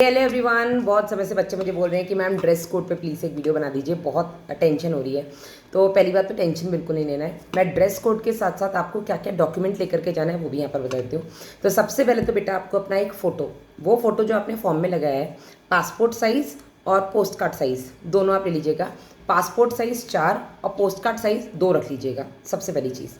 Hello everyone, बहुत समय से बच्चे मुझे बोल रहे हैं कि मैम ड्रेस कोड पे प्लीज़ एक वीडियो बना दीजिए, बहुत टेंशन हो रही है। तो पहली बात तो टेंशन बिल्कुल नहीं लेना है। मैं ड्रेस कोड के साथ साथ आपको क्या क्या डॉक्यूमेंट लेकर के जाना है वो भी यहाँ पर बता देती हूँ। तो सबसे पहले तो बेटा आपको अपना एक फ़ोटो, वो फ़ोटो जो आपने फॉर्म में लगाया है, पासपोर्ट साइज़ और पोस्ट कार्ड साइज़ दोनों आप ले लीजिएगा। पासपोर्ट साइज़ 4 और पोस्ट कार्ड साइज़ 2 रख लीजिएगा, सबसे पहली चीज़।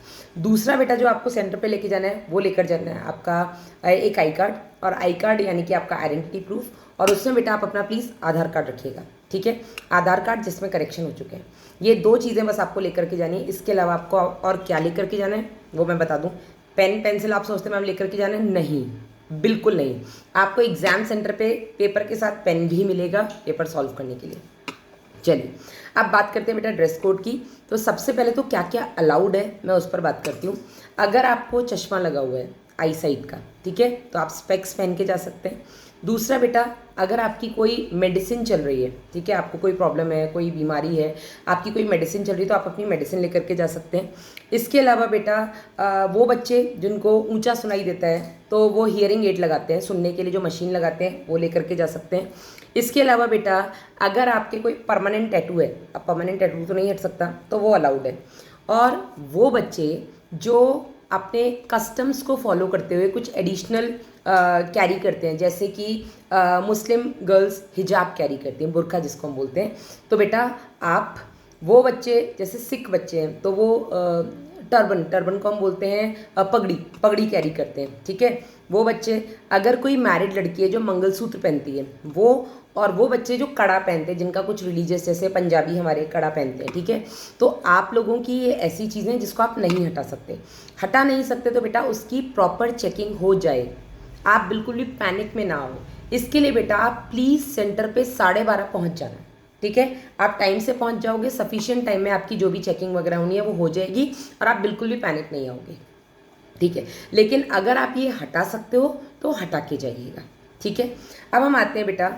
दूसरा बेटा जो आपको सेंटर पे लेके जाना है वो लेकर जाना है आपका एक आई कार्ड, और आई कार्ड यानी कि आपका आइडेंटिटी प्रूफ, और उसमें बेटा आप अपना प्लीज़ आधार कार्ड रखिएगा, ठीक है। आधार कार्ड जिसमें करेक्शन हो चुके हैं, ये 2 चीज़ें बस आपको लेकर के जानी है। इसके अलावा आपको और क्या लेकर के जाना है वो मैं बता दूँ। पेन पेंसिल आप सोचते हैं मैम लेकर के जाना है, नहीं, बिल्कुल नहीं। आपको एग्जाम सेंटर पे पेपर के साथ पेन भी मिलेगा पेपर सॉल्व करने के लिए। चलिए अब बात करते हैं बेटा ड्रेस कोड की। तो सबसे पहले तो क्या क्या अलाउड है मैं उस पर बात करती हूँ। अगर आपको चश्मा लगा हुआ है आई साइट का, ठीक है, तो आप स्पेक्स पहन के जा सकते हैं। दूसरा बेटा, अगर आपकी कोई मेडिसिन चल रही है, ठीक है, आपको कोई प्रॉब्लम है, कोई बीमारी है, आपकी कोई मेडिसिन चल रही है, तो आप अपनी मेडिसिन लेकर के जा सकते हैं। इसके अलावा बेटा वो बच्चे जिनको ऊंचा सुनाई देता है तो वो हियरिंग एड लगाते हैं, सुनने के लिए जो मशीन लगाते हैं वो लेकर के जा सकते हैं। इसके अलावा बेटा अगर आपके कोई परमानेंट टैटू है, अब परमानेंट टैटू तो नहीं हट सकता, तो वो अलाउड है। और वो बच्चे जो अपने कस्टम्स को फॉलो करते हुए कुछ एडिशनल कैरी करते हैं, जैसे कि मुस्लिम गर्ल्स हिजाब कैरी करती हैं, बुर्का जिसको हम बोलते हैं, तो बेटा आप वो बच्चे, जैसे सिख बच्चे हैं तो वो टर्बन को हम बोलते हैं पगड़ी कैरी करते हैं, ठीक है। वो बच्चे, अगर कोई मैरिड लड़की है जो मंगलसूत्र पहनती है वो, और वो बच्चे जो कड़ा पहनते हैं, जिनका कुछ रिलीजियस, जैसे पंजाबी हमारे कड़ा पहनते हैं, ठीक है, तो आप लोगों की ये ऐसी चीज़ें हैं जिसको आप नहीं हटा नहीं सकते, तो बेटा उसकी प्रॉपर चेकिंग हो जाए। आप बिल्कुल भी पैनिक में ना हो। इसके लिए बेटा आप प्लीज़ सेंटर पे 12:30 पहुँच जाना, ठीक है। आप टाइम से पहुँच जाओगे, सफिशिएंट टाइम में आपकी जो भी चेकिंग वगैरह होनी है वो हो जाएगी, और आप बिल्कुल भी पैनिक नहीं आओगे, ठीक है। लेकिन अगर आप ये हटा सकते हो तो हटा के जाइएगा, ठीक है। अब हम आते हैं बेटा,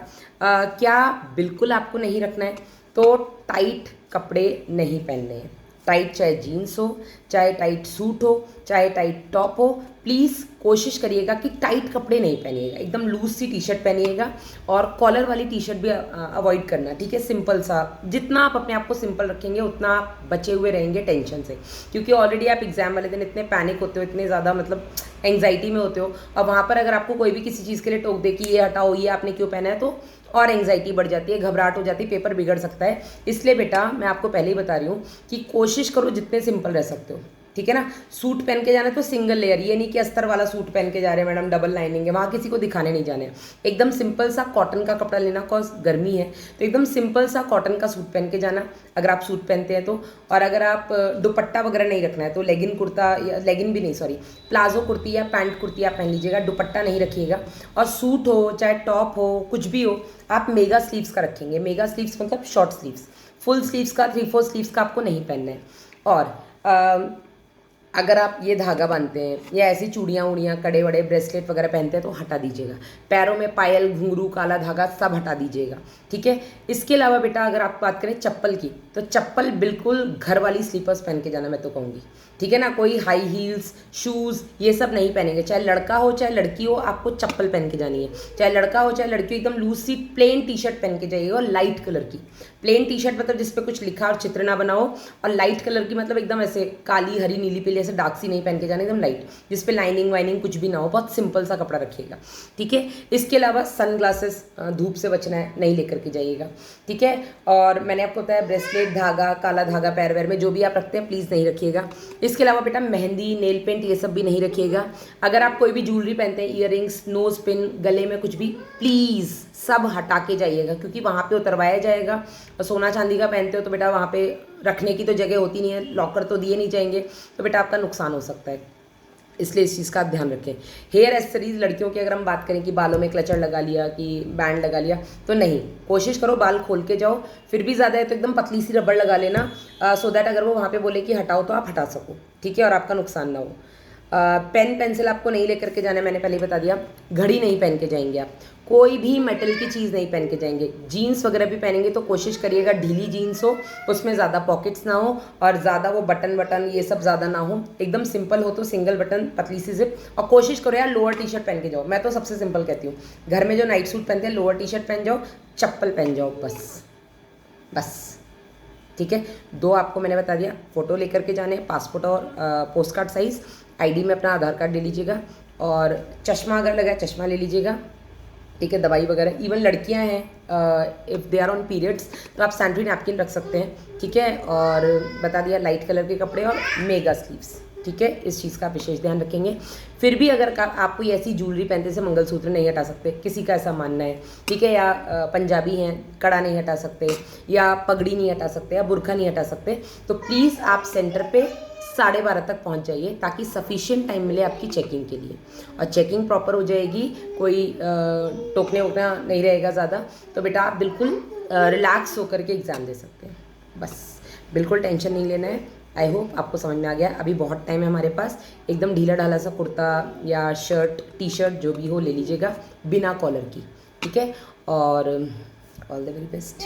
क्या बिल्कुल आपको नहीं रखना है, तो टाइट कपड़े नहीं पहनने हैं। टाइट चाहे जीन्स हो, चाहे टाइट सूट हो, चाहे टाइट टॉप हो, प्लीज़ कोशिश करिएगा कि टाइट कपड़े नहीं पहनिएगा, एकदम लूज सी टी शर्ट पहनिएगा, और कॉलर वाली टी शर्ट भी अवॉइड करना, ठीक है। सिंपल सा, जितना आप अपने आप को सिंपल रखेंगे उतना आप बचे हुए रहेंगे टेंशन से, क्योंकि ऑलरेडी आप एग्जाम वाले दिन इतने पैनिक होते हो, इतने ज़्यादा मतलब एंग्जाइटी में होते हो, और वहाँ पर अगर आपको कोई भी किसी चीज़ के लिए टोक दे कि ये हटाओ, ये आपने क्यों पहना है, तो और एंग्जाइटी बढ़ जाती है, घबराहट हो जाती है, पेपर बिगड़ सकता है। इसलिए बेटा मैं आपको पहले ही बता रही हूँ कि कोशिश करो जितने सिंपल रह सकते हो, ठीक है ना। सूट पहन के जाना है तो सिंगल लेयर, ये नहीं कि अस्तर वाला सूट पहन के जा रहे हैं मैडम, डबल लाइनिंग है, वहाँ किसी को दिखाने नहीं जाने हैं। एकदम सिंपल सा कॉटन का कपड़ा लेना, कॉज गर्मी है, तो एकदम सिंपल सा कॉटन का सूट पहन के जाना, अगर आप सूट पहनते हैं तो। और अगर आप दुपट्टा वगैरह नहीं रखना है तो लेगिन कुर्ता, या लेगिन भी नहीं, सॉरी, प्लाजो कुर्ती या पैंट कुर्ती आप पहन लीजिएगा, दुपट्टा नहीं रखिएगा। और सूट हो चाहे टॉप हो कुछ भी हो, आप मेगा स्लीव्स का रखेंगे। मेगा स्लीव्स मतलब शॉर्ट स्लीव्स, फुल स्लीव्स का, 3/4 स्लीव्स का आपको नहीं पहनना है। और अगर आप ये धागा बांधते हैं या ऐसी चूड़ियाँ उड़ियाँ, कड़े वड़े, ब्रेसलेट वगैरह पहनते हैं तो हटा दीजिएगा। पैरों में पायल, घुंघरू, काला धागा सब हटा दीजिएगा, ठीक है। इसके अलावा बेटा अगर आप बात करें चप्पल की, तो चप्पल बिल्कुल घर वाली स्लीपर्स पहन के जाना मैं तो कहूँगी, ठीक है ना। कोई हाई हील्स, शूज़ ये सब नहीं पहनेंगे, चाहे लड़का हो चाहे लड़की हो, आपको चप्पल पहन के जानी है। चाहे लड़का हो चाहे लड़की हो, एकदम लूज सी प्लेन टी शर्ट पहन के जाइएगा, और लाइट कलर की प्लेन टी शर्ट, मतलब जिस पे कुछ लिखा और चित्र ना बनाओ, और लाइट कलर की मतलब एकदम ऐसे काली, हरी, नीली, पीली, ऐसे डार्क सी नहीं पहन के जाना, एकदम लाइट, जिस पे लाइनिंग वाइनिंग कुछ भी ना हो, बहुत सिंपल सा कपड़ा रखिएगा, ठीक है। इसके अलावा सन ग्लासेस, धूप से बचना है, नहीं लेकर के जाइएगा, ठीक है। और मैंने आपको बताया ब्रेसलेट, धागा, काला धागा पैर वैर में जो भी आप रखते हैं प्लीज़ नहीं रखिएगा। इसके अलावा बेटा मेहंदी, नेल पेंट ये सब भी नहीं रखिएगा। अगर आप कोई भी ज्वेलरी पहनते हैं, ईयरिंग्स, नोज पिन, गले में कुछ भी, प्लीज़ सब हटा के जाइएगा, क्योंकि वहाँ पे उतरवाया जाएगा। और सोना चांदी का पहनते हो तो बेटा वहाँ पे रखने की तो जगह होती नहीं है, लॉकर तो दिए नहीं जाएंगे, तो बेटा आपका नुकसान हो सकता है, इसलिए इस चीज़ का आप ध्यान रखें। हेयर एक्सेसरीज लड़कियों की अगर हम बात करें कि बालों में क्लचर लगा लिया, कि बैंड लगा लिया, तो नहीं, कोशिश करो बाल खोल के जाओ, फिर भी ज़्यादा है तो एकदम पतली सी रबड़ लगा लेना, सो दैट अगर वो वहाँ पे बोले कि हटाओ तो आप हटा सको, ठीक है, और आपका नुकसान ना हो। पेन पेंसिल आपको नहीं लेकर के जाना है, मैंने पहले ही बता दिया। घड़ी नहीं पहन के जाएंगे आप। कोई भी मेटल की चीज़ नहीं पहन के जाएंगे। जीन्स वगैरह भी पहनेंगे तो कोशिश करिएगा ढीली जीन्स हो, उसमें ज़्यादा पॉकेट्स ना हो और ज़्यादा वो बटन वटन ये सब ज़्यादा ना हो, एकदम सिंपल हो तो सिंगल बटन पतली सी जिप। और कोशिश करो यार लोअर टी शर्ट पहन के जाओ, मैं तो सबसे सिंपल कहती हूँ, घर में जो नाइट सूट पहनते हैं लोअर टी शर्ट पहन जाओ, चप्पल पहन जाओ, बस ठीक है। 2 आपको मैंने बता दिया, फ़ोटो लेकर के जाने, पासपोर्ट और पोस्ट कार्ड साइज़, आईडी में अपना आधार कार्ड ले लीजिएगा और चश्मा अगर लगा है चश्मा ले लीजिएगा, ठीक है। दवाई वगैरह, इवन लड़कियां हैं if they are on periods तो आप सैनिटरी नैपकिन रख सकते हैं, ठीक है। और बता दिया लाइट कलर के कपड़े और मेगा स्लीव्स, ठीक है। इस चीज़ का विशेष ध्यान रखेंगे। फिर भी अगर आप कोई ऐसी ज्वेलरी पहनते जैसे मंगलसूत्र नहीं हटा सकते, किसी का ऐसा मानना है, ठीक है, या पंजाबी हैं कड़ा नहीं हटा सकते, या पगड़ी नहीं हटा सकते, या बुरखा नहीं हटा सकते, तो प्लीज़ आप सेंटर पे 12:30 तक पहुंच जाइए ताकि सफिशिएंट टाइम मिले आपकी चेकिंग के लिए। और चेकिंग प्रॉपर हो जाएगी, कोई टोकने वोकना नहीं रहेगा ज़्यादा, तो बेटा आप बिल्कुल रिलैक्स होकर के एग्ज़ाम दे सकते हैं। बस बिल्कुल टेंशन नहीं लेना है। आई होप आपको समझ में आ गया। अभी बहुत टाइम है हमारे पास, एकदम ढीला ढाला सा कुर्ता या शर्ट टी शर्ट जो भी हो ले लीजिएगा बिना कॉलर की, ठीक है। और ऑल द वेरी बेस्ट।